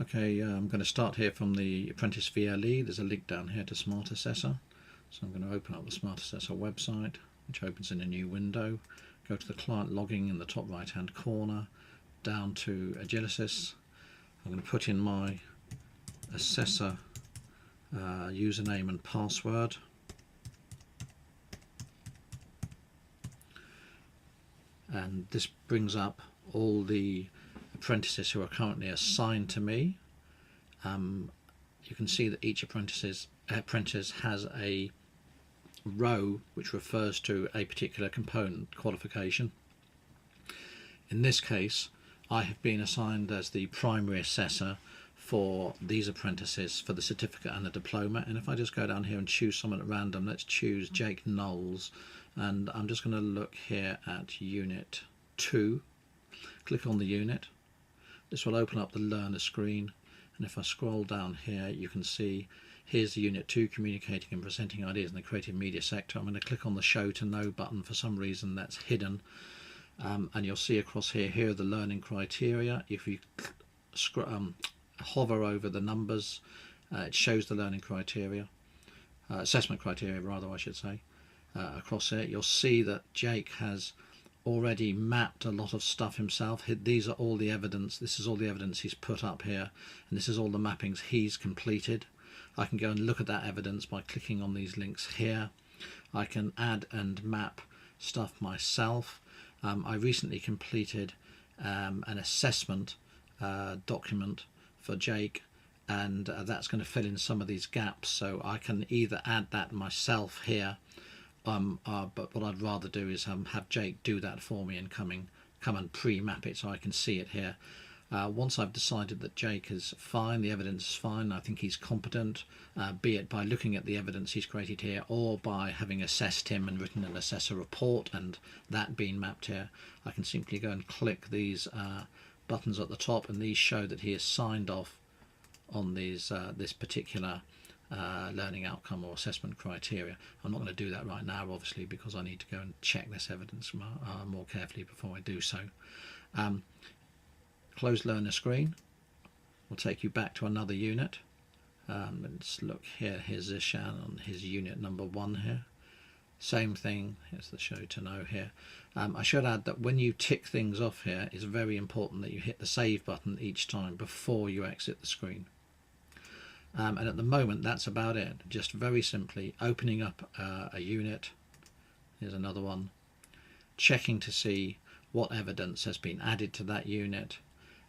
Okay, I'm going to start here from the Apprentice VLE. There's a link down here to SmartAssessor. So I'm going to open up the SmartAssessor website, which opens in a new window. Go to the client logging in the top right hand corner, down to Agilicis. I'm going to put in my assessor username and password. And this brings up all the apprentices who are currently assigned to me. You can see that each apprentice has a row which refers to a particular component qualification. In this case, I have been assigned as the primary assessor for these apprentices for the certificate and the diploma. And if I just go down here and choose someone at random, let's choose Jake Knowles, and I'm just going to look here at Unit 2. Click on the unit. This will open up the learner screen, and if I scroll down here, you can see here's the Unit 2, communicating and presenting ideas in the creative media sector. I'm going to click on the show to know button. For some reason that's hidden, and you'll see across here are the learning criteria. If you hover over the numbers, it shows the learning criteria, assessment criteria rather I should say. Across here you'll see that Jake has already mapped a lot of stuff himself. These are all the evidence, this is all the evidence he's put up here, and this is all the mappings he's completed. I can go and look at that evidence by clicking on these links here. I can add and map stuff myself. I recently completed an assessment document for Jake, and that's going to fill in some of these gaps, so I can either add that myself here, but what I'd rather do is have Jake do that for me and come and pre-map it so I can see it here. Once I've decided that Jake is fine, the evidence is fine, I think he's competent, be it by looking at the evidence he's created here or by having assessed him and written an assessor report and that being mapped here, I can simply go and click these buttons at the top, and these show that he has signed off on these this particular learning outcome or assessment criteria. I'm not going to do that right now, obviously, because I need to go and check this evidence more carefully before I do so. Close learner screen will take you back to another unit. Let's look here. Here's Zishan on his unit number 1 here. Same thing. Here's the show to know here. I should add that when you tick things off here, it's very important that you hit the save button each time before you exit the screen. And at the moment that's about it. Just very simply opening up a unit. Here's another one. Checking to see what evidence has been added to that unit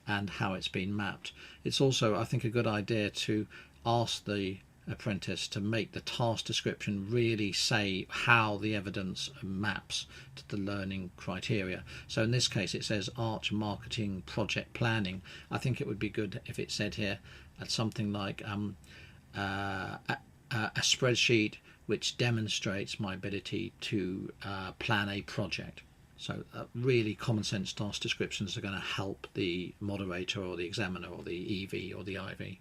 and how it's been mapped. It's also, I think, a good idea to ask the apprentice to make the task description really say how the evidence maps to the learning criteria. So in this case it says Arch Marketing Project Planning. I think it would be good if it said here something like a spreadsheet which demonstrates my ability to plan a project. So really common sense task descriptions are going to help the moderator or the examiner or the EV or the IV.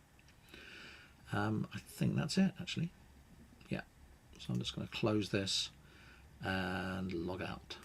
I think that's it actually. Yeah, so I'm just going to close this and log out.